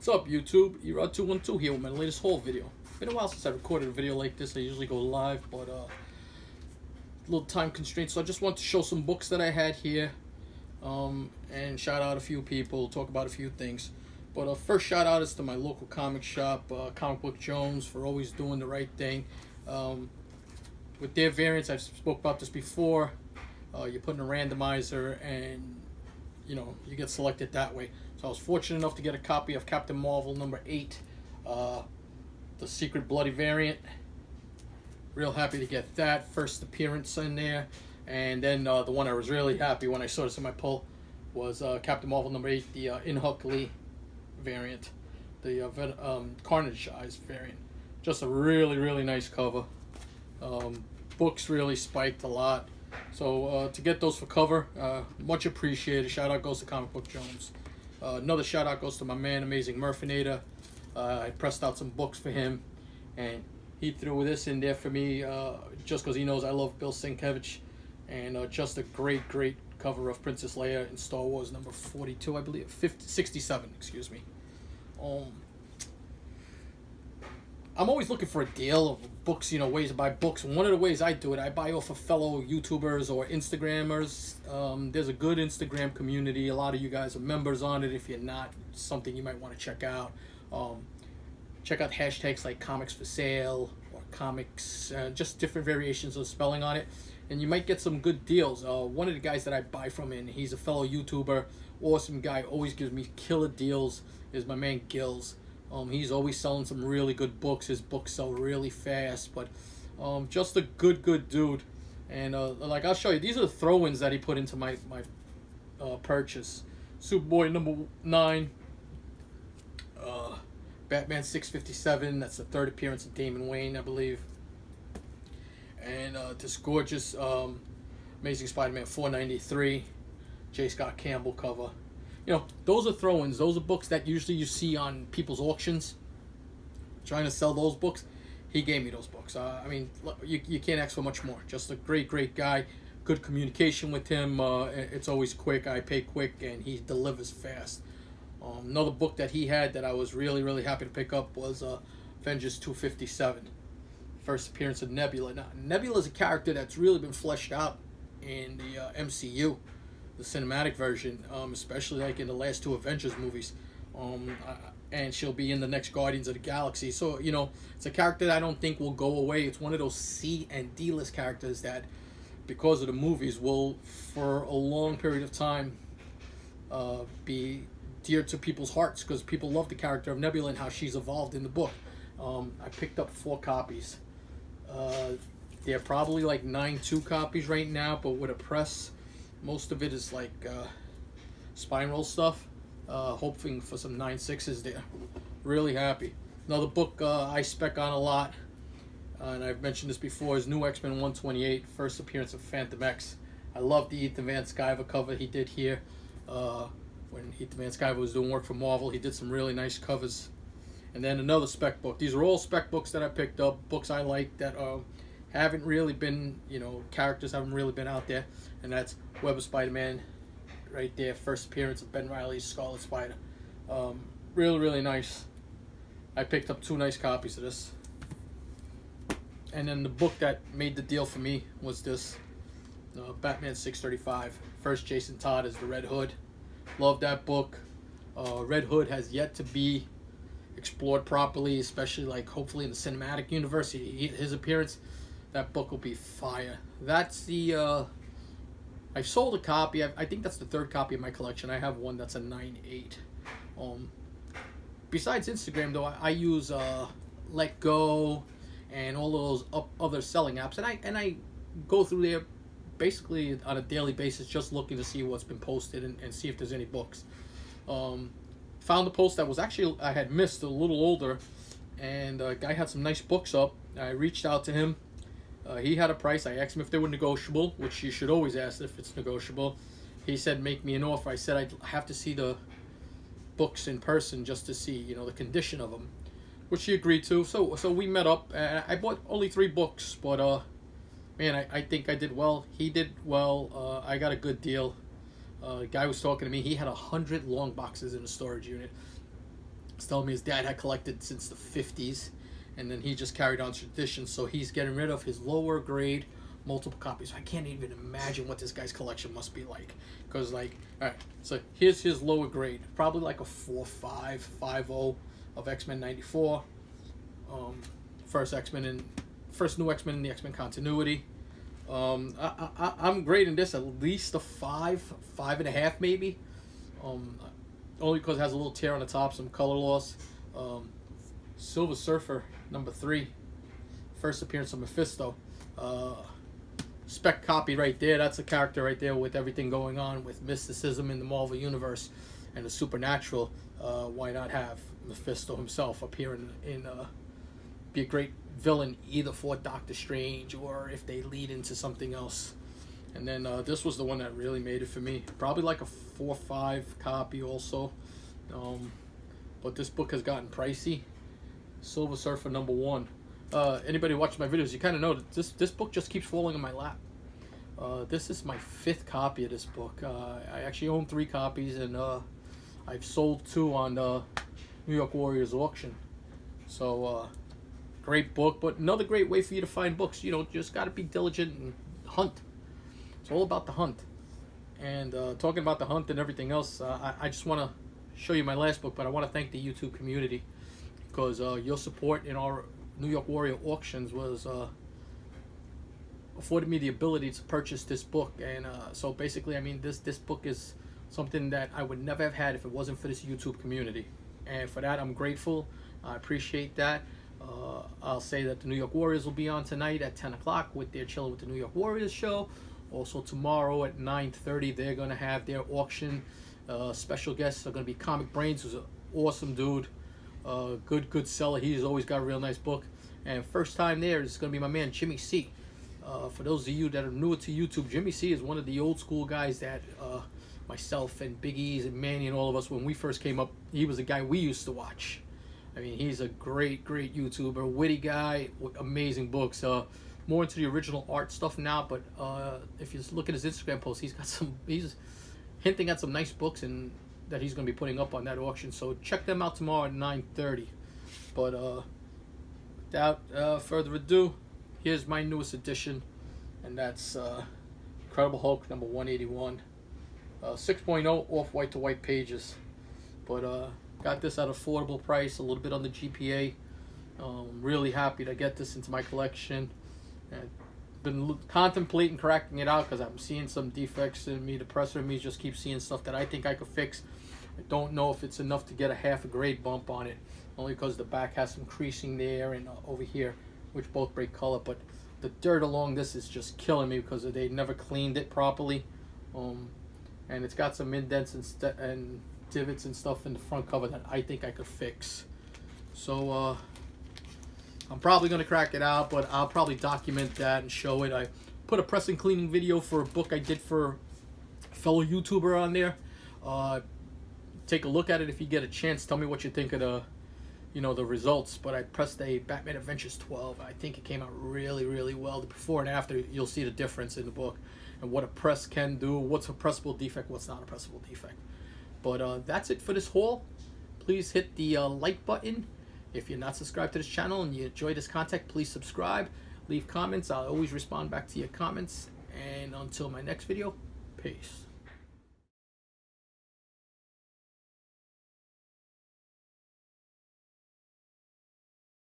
What's up, YouTube? Erod212 here with my latest haul video. Been a while since I recorded a video like this. I usually go live, but a little time constraints. So I just want to show some books that I had here, and shout out a few people, talk about a few things. But first shout out is to my local comic shop, Comic Book Jones, for always doing the right thing. With their variants, I've spoke about this before. You put in a randomizer, and you get selected that way. So I was fortunate enough to get a copy of Captain Marvel #8, the Secret Bloody variant. Real happy to get that first appearance in there. And then the one I was really happy when I saw this in my pull was Captain Marvel #8, the In-Huck Lee variant, the Carnage Eyes variant. Just a really nice cover. Books really spiked a lot. So to get those for cover, much appreciated. Shout out goes to Comic Book Jones. Another shout out goes to my man, Amazing Murphinator. I pressed out some books for him, and he threw this in there for me just because he knows I love Bill Sienkiewicz, and just a great cover of Princess Leia in Star Wars #42, I believe, 67, excuse me. I'm always looking for a deal of books, ways to buy books. One of the ways I do it, I buy off of fellow YouTubers or Instagrammers. There's a good Instagram community. A lot of you guys are members on it. If you're not, it's something you might want to check out. Check out hashtags like comics for sale or comics, just different variations of spelling on it. And you might get some good deals. One of the guys that I buy from, and he's a fellow YouTuber, awesome guy, always gives me killer deals, is my man Gills. He's always selling some really good books. His books sell really fast, but just a good dude. And like, I'll show you. These are the throw-ins that he put into my purchase. Superboy #9, Batman 657. That's the third appearance of Damon Wayne, I believe. And this gorgeous Amazing Spider-Man 493, J. Scott Campbell cover. Those are throw-ins. Those are books that usually you see on people's auctions, trying to sell those books. He gave me those books. I mean, you can't ask for much more. Just a great guy. Good communication with him. It's always quick. I pay quick, and he delivers fast. Another book that he had that I was really happy to pick up was Avengers 257. First appearance of Nebula. Now, Nebula is a character that's really been fleshed out in the MCU. The cinematic version, especially like in the last two Avengers movies, and she'll be in the next Guardians of the Galaxy. So it's a character that I don't think will go away. It's one of those C and D list characters that, because of the movies, will for a long period of time be dear to people's hearts, because people love the character of Nebula and how she's evolved in the book. I picked up 4 copies. They're probably like 9.2 copies right now, but with a press. Most of it is like spine roll stuff. Hoping for some 9.6s there. Really happy. Another book I spec on a lot, and I've mentioned this before, is New X-Men 128, first appearance of Phantom X. I love the Ethan Van Sciver cover he did here. When Ethan Van Sciver was doing work for Marvel, he did some really nice covers. And then another spec book. These are all spec books that I picked up, books I like that haven't really been, characters haven't really been out there. And that's Web of Spider-Man right there. First appearance of Ben Reilly's Scarlet Spider. Really nice. I picked up 2 nice copies of this. And then the book that made the deal for me was this, Batman 635. First Jason Todd as the Red Hood. Love that book. Red Hood has yet to be explored properly, especially like hopefully in the cinematic universe. His appearance, that book will be fire. That's the I've sold a copy. I think that's the 3rd copy of my collection. I have one that's a 9.8. Besides Instagram, though, I use Let Go and all those other selling apps, and I go through there basically on a daily basis, just looking to see what's been posted and see if there's any books. Found a post that was actually I had missed, a little older, and a guy had some nice books up. I reached out to him. He had a price. I asked him if they were negotiable, which you should always ask if it's negotiable. He said, make me an offer. I said, I'd have to see the books in person just to see, the condition of them, which he agreed to. So we met up. I bought only 3 books, but man, I think I did well. He did well. I got a good deal. Guy was talking to me. He had 100 long boxes in a storage unit. He's telling me his dad had collected since the 50s, and then he just carried on tradition. So he's getting rid of his lower grade multiple copies. I can't even imagine what this guy's collection must be like. Because, like, all right, so here's his lower grade. Probably like a 4.5, 5.0 of X-Men 94. First new X-Men in the X-Men continuity. I'm grading this at least a 5.5 maybe. Only because it has a little tear on the top, some color loss. Silver Surfer #3, first appearance of Mephisto. Spec copy right there. That's a character right there with everything going on with mysticism in the Marvel Universe and the supernatural. Why not have Mephisto himself appear in be a great villain either for Doctor Strange or if they lead into something else. And then this was the one that really made it for me. Probably like a 4.5 copy also. But this book has gotten pricey. Silver Surfer #1. Anybody watching my videos, you kind of know that this book just keeps falling in my lap. This is my 5th copy of this book. I actually own 3 copies, and I've sold 2 on New York Warriors auction. So great book, but another great way for you to find books. You know, just got to be diligent and hunt. It's all about the hunt. And talking about the hunt and everything else, I just want to show you my last book, but I want to thank the YouTube community because your support in our New York Warrior auctions was afforded me the ability to purchase this book. And so basically, I mean, this book is something that I would never have had if it wasn't for this YouTube community. And for that, I'm grateful. I appreciate that. I'll say that the New York Warriors will be on tonight at 10 o'clock with their Chilling with the New York Warriors show. Also tomorrow at 9:30, they're going to have their auction. Special guests are going to be Comic Brains, who's an awesome dude. Good seller. He's always got a real nice book. And first time there is going to be my man Jimmy C. For those of you that are newer to YouTube, Jimmy C is one of the old school guys that myself and Big E's and Manny and all of us, when we first came up, he was a guy we used to watch. I mean, he's a great YouTuber, witty guy, with amazing books. More into the original art stuff now, but if you look at his Instagram posts, he's hinting at some nice books and that he's going to be putting up on that auction. So check them out tomorrow at 9:30. But without further ado, here's my newest edition, and that's Incredible Hulk #181. 6.0 off white to white pages. But got this at an affordable price, a little bit on the GPA. Really happy to get this into my collection. And been contemplating cracking it out because I'm seeing some defects in me. The presser in me just keeps seeing stuff that I think I could fix. I don't know if it's enough to get a half a grade bump on it, only because the back has some creasing there and over here, which both break color. But the dirt along this is just killing me because they never cleaned it properly. And it's got some indents and divots and stuff in the front cover that I think I could fix. So I'm probably going to crack it out, but I'll probably document that and show it. I put a press and cleaning video for a book I did for a fellow YouTuber on there. Take a look at it if you get a chance. Tell me what you think of the results. But I pressed a Batman Adventures 12. I think it came out really well. The before and after, you'll see the difference in the book and what a press can do, what's a pressable defect, what's not a pressable defect. But that's it for this haul. Please hit the like button. If you're not subscribed to this channel and you enjoy this content, please subscribe. Leave comments. I'll always respond back to your comments. And until my next video, peace.